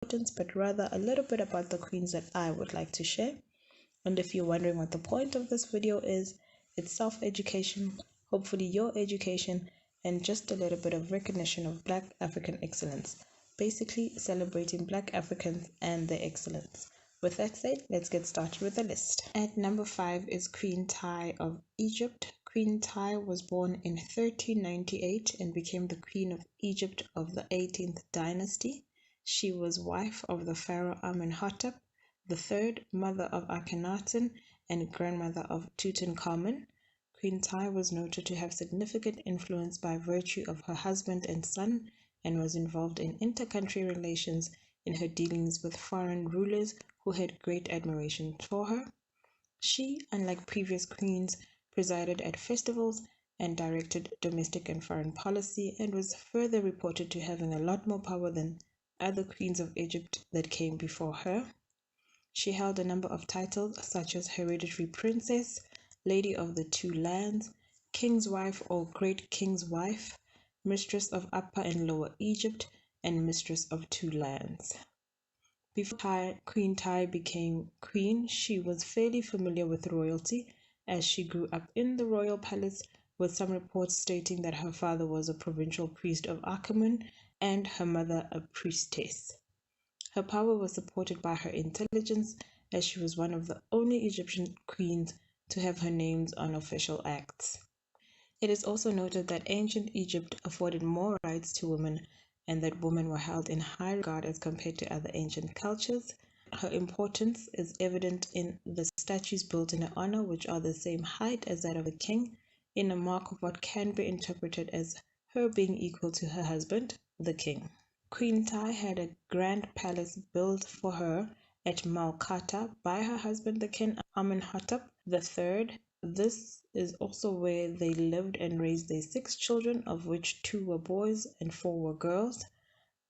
importance, but rather a little bit about the queens that I would like to share. And if you're wondering what the point of this video is, it's self-education, hopefully your education, and just a little bit of recognition of Black African excellence. Basically celebrating Black Africans and their excellence. With that said, let's get started with the list. At number 5 is Queen Tiye of Egypt. Queen Tiye was born in 1398 and became the Queen of Egypt of the 18th dynasty. She was wife of the pharaoh Amenhotep III, mother of Akhenaten, and grandmother of Tutankhamun. Queen Tiye was noted to have significant influence by virtue of her husband and son, and was involved in inter-country relations in her dealings with foreign rulers who had great admiration for her. She, unlike previous queens, presided at festivals and directed domestic and foreign policy, and was further reported to having a lot more power than other queens of Egypt that came before her. She held a number of titles such as Hereditary Princess, Lady of the Two Lands, King's Wife or Great King's Wife, Mistress of Upper and Lower Egypt, and Mistress of Two Lands. Before Queen Tiye became queen, she was fairly familiar with royalty, as she grew up in the royal palace, with some reports stating that her father was a provincial priest of Achamun and her mother a priestess. Her power was supported by her intelligence, as she was one of the only Egyptian queens to have her names on official acts. It is also noted that ancient Egypt afforded more rights to women and that women were held in high regard as compared to other ancient cultures. Her importance is evident in the statues built in her honor, which are the same height as that of the king, in a mark of what can be interpreted as her being equal to her husband, the king. Queen Tiye had a grand palace built for her at Malkata by her husband, the king Amenhotep III. This is also where they lived and raised their 6 children, of which 2 were boys and 4 were girls.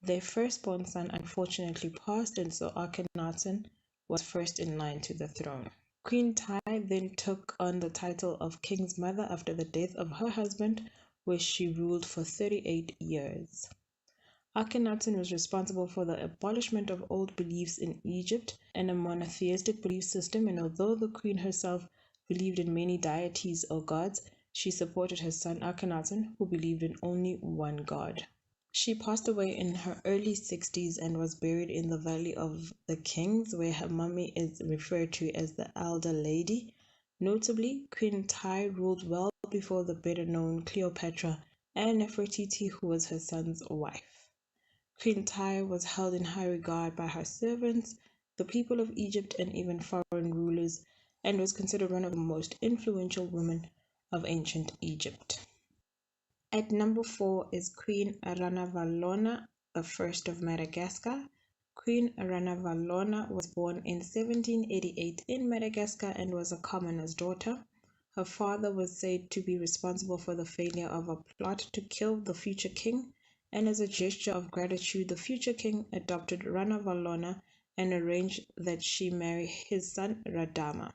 Their firstborn son unfortunately passed, and so Akhenaten was first in line to the throne. Queen Tiye then took on the title of King's Mother after the death of her husband, where she ruled for 38 years. Akhenaten was responsible for the abolishment of old beliefs in Egypt and a monotheistic belief system, and although the queen herself believed in many deities or gods, she supported her son Akhenaten, who believed in only one god. She passed away in her early 60s and was buried in the Valley of the Kings, where her mummy is referred to as the Elder Lady. Notably, Queen Tiye ruled well before the better-known Cleopatra and Nefertiti, who was her son's wife. Queen Tiye was held in high regard by her servants, the people of Egypt, and even foreign rulers, and was considered one of the most influential women of ancient Egypt. At number 4 is Queen Ranavalona I of Madagascar. Queen Ranavalona was born in 1788 in Madagascar and was a commoner's daughter. Her father was said to be responsible for the failure of a plot to kill the future king, and as a gesture of gratitude, the future king adopted Ranavalona and arranged that she marry his son Radama.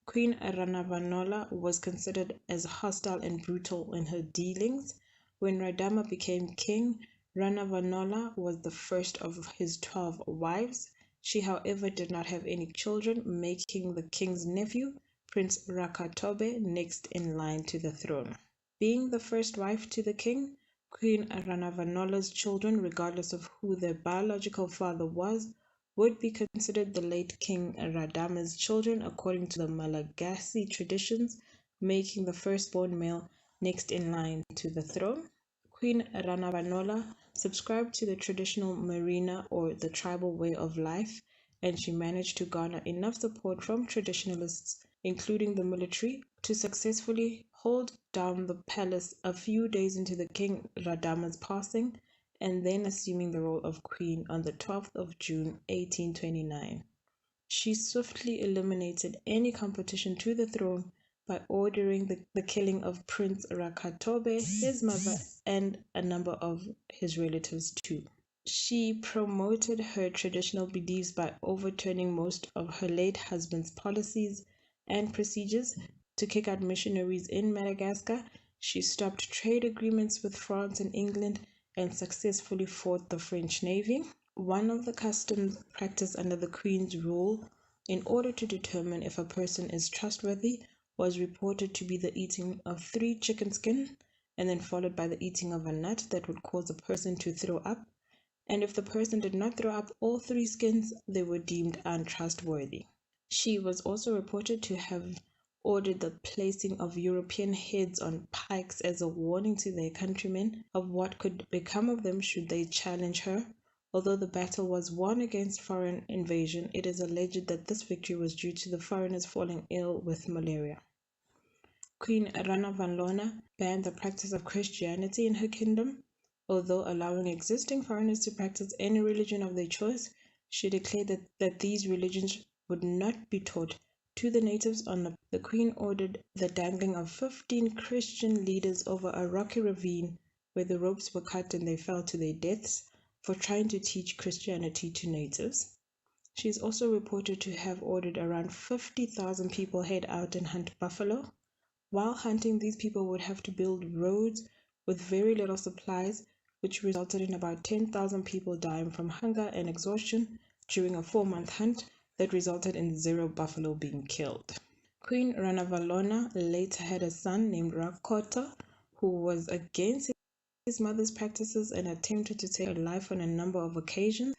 Queen Ranavalona was considered as hostile and brutal in her dealings. When Radama became king, Ranavalona was the first of his 12 wives. She, however, did not have any children, making the king's nephew, Prince Rakatobe, next in line to the throne. Being the first wife to the king, Queen Ranavalola's children, regardless of who their biological father was, would be considered the late King Radama's children according to the Malagasy traditions, making the firstborn male next in line to the throne. Queen Ranavalona subscribed to the traditional Marina or the tribal way of life, and she managed to garner enough support from traditionalists, including the military, to successfully hold down the palace a few days into the King Radama's passing, and then assuming the role of queen on the 12th of June 1829. She swiftly eliminated any competition to the throne by ordering the killing of Prince Rakatobe, his mother, and a number of his relatives too. She promoted her traditional beliefs by overturning most of her late husband's policies and procedures to kick out missionaries in Madagascar. She stopped trade agreements with France and England and successfully fought the French Navy. One of the customs practiced under the Queen's rule in order to determine if a person is trustworthy was reported to be the eating of 3 chicken skins and then followed by the eating of a nut that would cause a person to throw up. And if the person did not throw up all 3 skins, they were deemed untrustworthy. She was also reported to have ordered the placing of European heads on pikes as a warning to their countrymen of what could become of them should they challenge her. Although the battle was won against foreign invasion, it is alleged that this victory was due to the foreigners falling ill with malaria. Queen Ranavalona banned the practice of Christianity in her kingdom. Although allowing existing foreigners to practice any religion of their choice, she declared that these religions would not be taught to the natives. The Queen ordered the dangling of 15 Christian leaders over a rocky ravine where the ropes were cut and they fell to their deaths for trying to teach Christianity to natives. She is also reported to have ordered around 50,000 people head out and hunt buffalo. While hunting, these people would have to build roads with very little supplies, which resulted in about 10,000 people dying from hunger and exhaustion during a 4-month hunt that resulted in 0 buffalo being killed. Queen Ranavalona later had a son named Rakota, who was against his mother's practices and attempted to take her life on a number of occasions,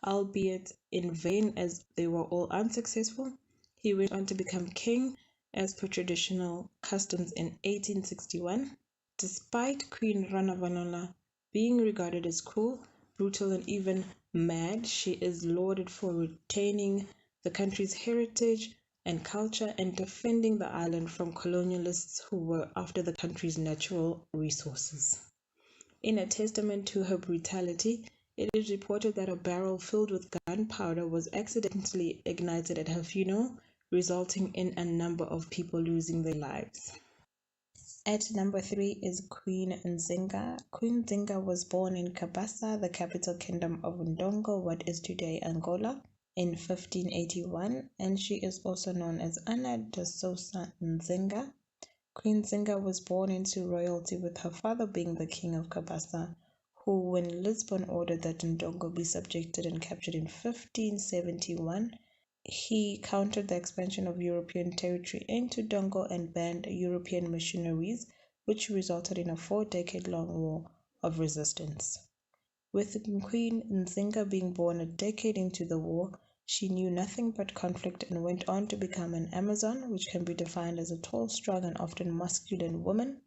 albeit in vain as they were all unsuccessful. He went on to become king as per traditional customs in 1861. Despite Queen Ranavalona being regarded as cruel, brutal, and even mad, she is lauded for retaining the country's heritage and culture and defending the island from colonialists who were after the country's natural resources. In a testament to her brutality, it is reported that a barrel filled with gunpowder was accidentally ignited at her funeral, resulting in a number of people losing their lives. At number 3 is Queen Nzinga. Queen Nzinga was born in Cabasa, the capital kingdom of Ndongo, what is today Angola, in 1581, and she is also known as Ana de Sousa Nzinga. Queen Nzinga was born into royalty, with her father being the king of Cabasa, who, when Lisbon ordered that Ndongo be subjected and captured in 1571, he countered the expansion of European territory into Ndongo and banned European missionaries, which resulted in a 4-decade-long war of resistance. With Queen Nzinga being born a decade into the war, she knew nothing but conflict and went on to become an Amazon, which can be defined as a tall, strong, and often masculine woman,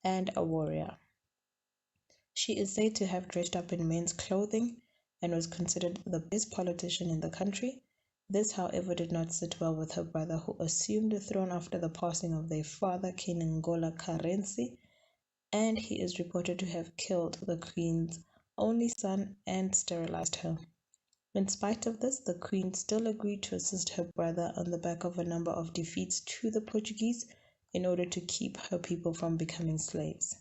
and a warrior. She is said to have dressed up in men's clothing and was considered the best politician in the country. This, however, did not sit well with her brother, who assumed the throne after the passing of their father, King Ngola Karenzi, and he is reported to have killed the queen's only son and sterilized her. In spite of this, the Queen still agreed to assist her brother on the back of a number of defeats to the Portuguese in order to keep her people from becoming slaves.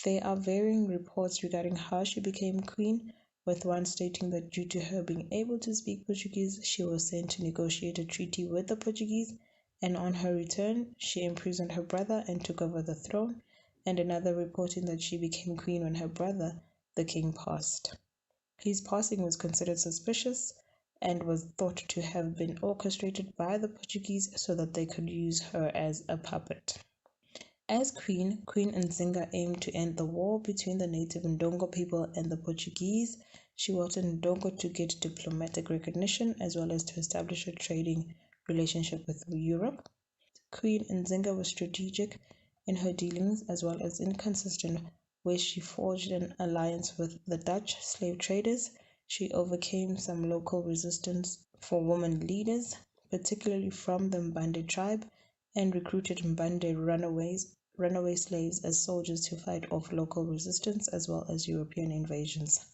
There are varying reports regarding how she became queen, with one stating that due to her being able to speak Portuguese, she was sent to negotiate a treaty with the Portuguese, and on her return, she imprisoned her brother and took over the throne, and another reporting that she became queen when her brother, the king, passed. His passing was considered suspicious and was thought to have been orchestrated by the Portuguese so that they could use her as a puppet. As Queen Nzinga aimed to end the war between the native Ndongo people and the Portuguese. She wanted Ndongo to get diplomatic recognition as well as to establish a trading relationship with Europe. Queen Nzinga was strategic in her dealings as well as inconsistent, where she forged an alliance with the Dutch slave traders. She overcame some local resistance for women leaders, particularly from the Mbande tribe, and recruited Mbande runaway slaves as soldiers to fight off local resistance as well as European invasions.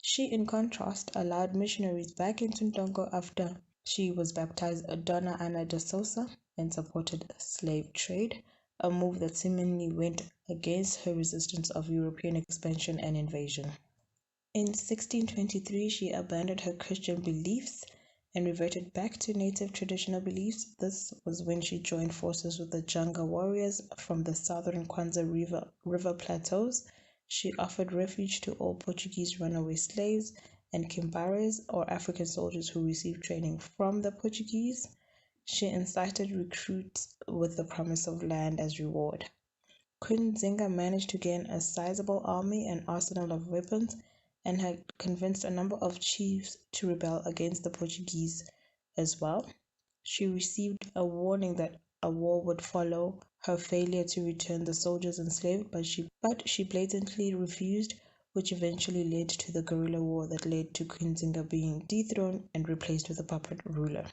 She, in contrast, allowed missionaries back into Ndongo after she was baptized Donna Ana de Sousa and supported slave trade, a move that seemingly went against her resistance of European expansion and invasion. In 1623, she abandoned her Christian beliefs and reverted back to native traditional beliefs. This was when she joined forces with the Janga warriors from the southern Kwanza River plateaus. She offered refuge to all Portuguese runaway slaves and Kimbares, or African soldiers who received training from the Portuguese. She incited recruits with the promise of land as reward. Queen Nzinga managed to gain a sizable army and arsenal of weapons and had convinced a number of chiefs to rebel against the Portuguese as well. She received a warning that a war would follow her failure to return the soldiers enslaved, but she blatantly refused, which eventually led to the guerrilla war that led to Queen Nzinga being dethroned and replaced with a puppet ruler.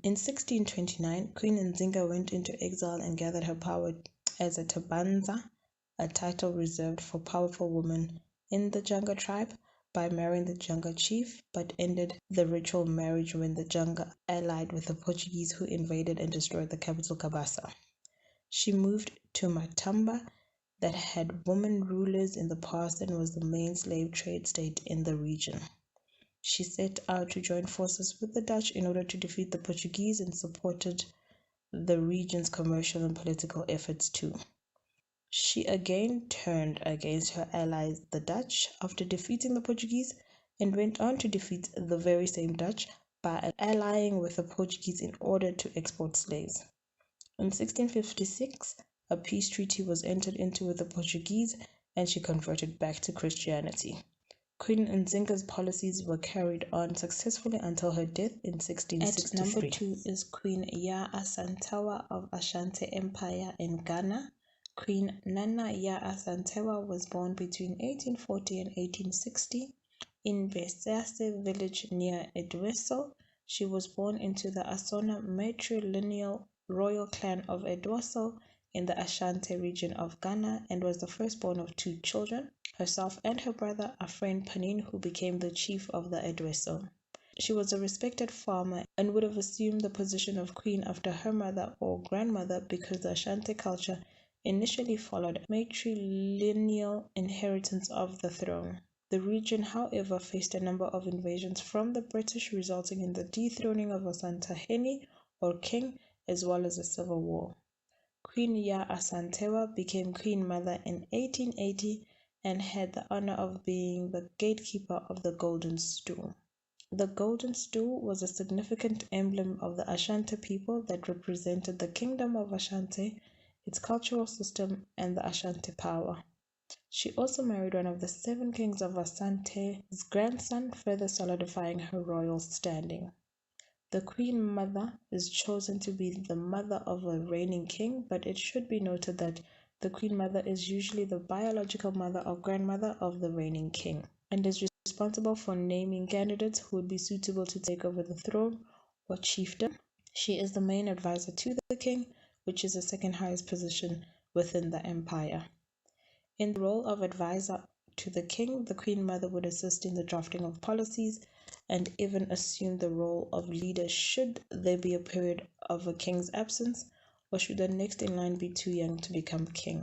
In 1629, Queen Nzinga went into exile and gathered her power as a Tabanza, a title reserved for powerful women in the Janga tribe, by marrying the Janga chief, but ended the ritual marriage when the Janga allied with the Portuguese, who invaded and destroyed the capital Cabasa. She moved to Matamba, that had women rulers in the past and was the main slave trade state in the region. She set out to join forces with the Dutch in order to defeat the Portuguese and supported the region's commercial and political efforts too. She again turned against her allies the Dutch after defeating the Portuguese and went on to defeat the very same Dutch by allying with the Portuguese in order to export slaves. In 1656, a peace treaty was entered into with the Portuguese and she converted back to Christianity. Queen Nzinga's policies were carried on successfully until her death in 1663. At number 2 is Queen Yaa Asantewaa of Ashanti Empire in Ghana. Queen Nana Yaa Asantewaa was born between 1840 and 1860 in Besase village near Edweso. She was born into the Asona matrilineal royal clan of Edweso in the Ashanti region of Ghana and was the firstborn of 2 children, herself and her brother Afrain Panin, who became the chief of the Edweso. She was a respected farmer and would have assumed the position of queen after her mother or grandmother because the Ashanti culture initially followed matrilineal inheritance of the throne. The region, however, faced a number of invasions from the British, resulting in the dethroning of Asantehene, or king, as well as a civil war. Queen Yaa Asantewaa became Queen Mother in 1880 and had the honor of being the gatekeeper of the Golden Stool. The Golden Stool was a significant emblem of the Ashanti people that represented the Kingdom of Ashanti, its cultural system, and the Ashanti power. She also married one of the 7 kings of Asante's grandson, further solidifying her royal standing. The Queen Mother is chosen to be the mother of a reigning king, but it should be noted that the Queen Mother is usually the biological mother or grandmother of the reigning king, and is responsible for naming candidates who would be suitable to take over the throne or chiefdom. She is the main advisor to the king, which is the second highest position within the empire. In the role of advisor to the king, the Queen Mother would assist in the drafting of policies and even assume the role of leader should there be a period of a king's absence or should the next in line be too young to become king.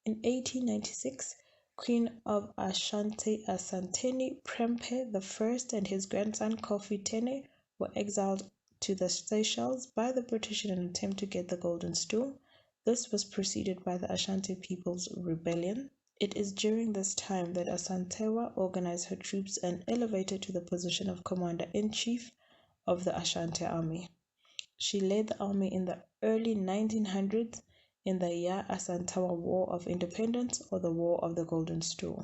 In 1896, Queen of Ashanti Asanteni Prempeh I and his grandson Kofi Tene were exiled to the Seychelles by the British in an attempt to get the Golden Stool. This was preceded by the Ashanti People's Rebellion. It is during this time that Asantewaa organized her troops and elevated to the position of commander-in-chief of the Ashanti army. She led the army in the early 1900s in the Yaa Asantewaa War of Independence, or the War of the Golden Stool.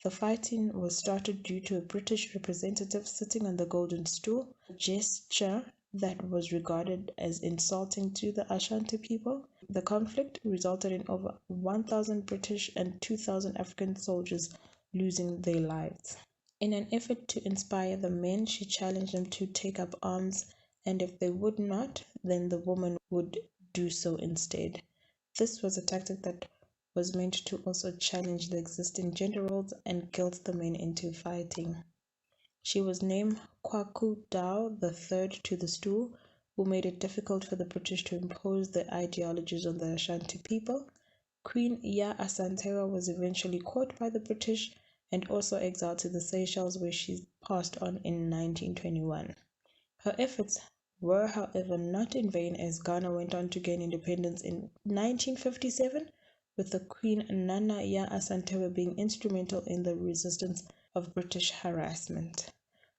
The fighting was started due to a British representative sitting on the Golden Stool, a gesture that was regarded as insulting to the Ashanti people. The conflict resulted in over 1,000 British and 2,000 African soldiers losing their lives. In an effort to inspire the men, she challenged them to take up arms, and if they would not, then the women would do so instead. This was a tactic that was meant to also challenge the existing gender roles and guilt the men into fighting. She was named Kwaku Dao III to the stool, who made it difficult for the British to impose their ideologies on the Ashanti people. Queen Yaa Asantewaa was eventually caught by the British and also exiled to the Seychelles, where she passed on in 1921. Her efforts were, however, not in vain, as Ghana went on to gain independence in 1957, with the Queen Nana Yaa Asantewaa being instrumental in the resistance of British harassment.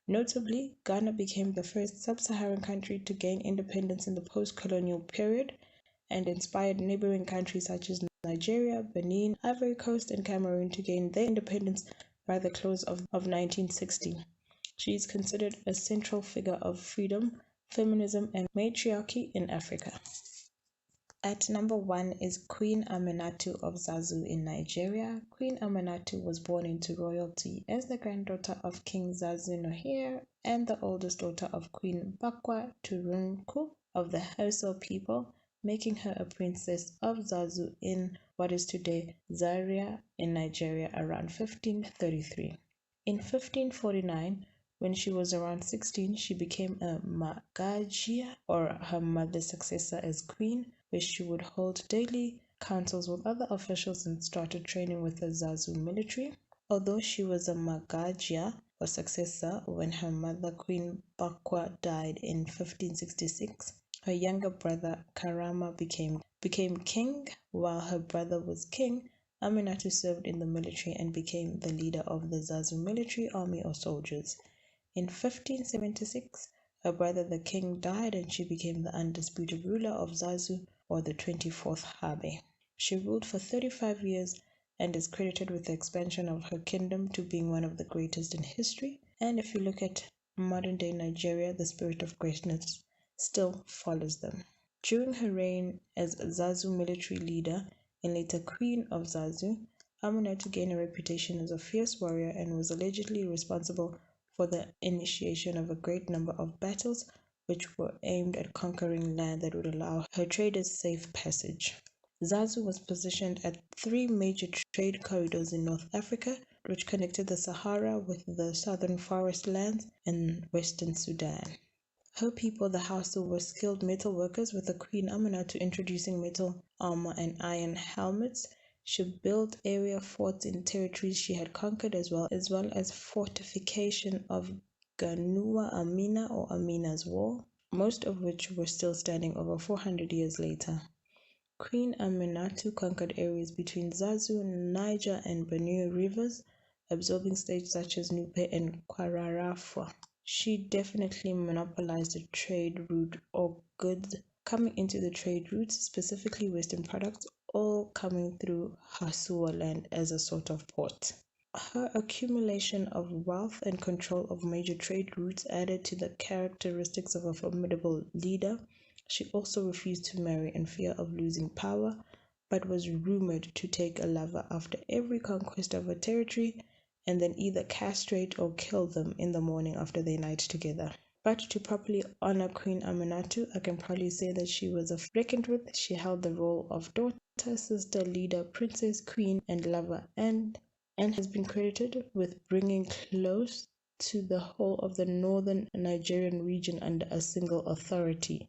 Notably, Ghana became the first sub-Saharan country to gain independence in the post-colonial period and inspired neighboring countries such as Nigeria, Benin, Ivory Coast, and Cameroon to gain their independence by the close of 1960. She is considered a central figure of freedom, feminism, and matriarchy in Africa. At number 1 is Queen Aminatou of Zazu in Nigeria. Queen Aminatou was born into royalty as the granddaughter of King Zazu Nohir and the oldest daughter of Queen Bakwa Turunku of the Hausa people, making her a princess of Zazu in what is today Zaria in Nigeria around 1533. In 1549, when she was around 16, she became a Magajia, or her mother's successor as queen, where she would hold daily councils with other officials and started training with the Zazu military. Although she was a Magajia, or successor, when her mother Queen Bakwa died in 1566, her younger brother Karama became king. While her brother was king, Aminatou served in the military and became the leader of the Zazu military army or soldiers. In 1576, her brother the king died and she became the undisputed ruler of Zazu, or the 24th Habe. She ruled for 35 years and is credited with the expansion of her kingdom to being one of the greatest in history. And if you look at modern-day Nigeria, the spirit of greatness still follows them. During her reign as Zazu military leader and later Queen of Zazu, Aminatou gained a reputation as a fierce warrior and was allegedly responsible for the initiation of a great number of battles which were aimed at conquering land that would allow her traders safe passage. Zazu was positioned at 3 major trade corridors in North Africa, which connected the Sahara with the southern forest lands and western Sudan. Her people, the Hausa, were skilled metal workers, with the Queen Aminatou introducing metal armor and iron helmets. She built area forts in territories she had conquered, as well as fortification of Ganua Amina, or Amina's Wall, most of which were still standing over 400 years later. Queen Aminatou conquered areas between Zazu, Niger, and Benue rivers, absorbing states such as Nupe and Kwararafa. She definitely monopolized the trade route, or goods coming into the trade routes, specifically Western products, all coming through Hasua land as a sort of port. Her accumulation of wealth and control of major trade routes added to the characteristics of a formidable leader. She also refused to marry in fear of losing power, but was rumored to take a lover after every conquest of a territory and then either castrate or kill them in the morning after they night together. But to properly honor Queen Aminatou, I can probably say that she was reckoned with. She held the role of daughter, sister, leader, princess, queen, and lover, and has been credited with bringing close to the whole of the northern Nigerian region under a single authority.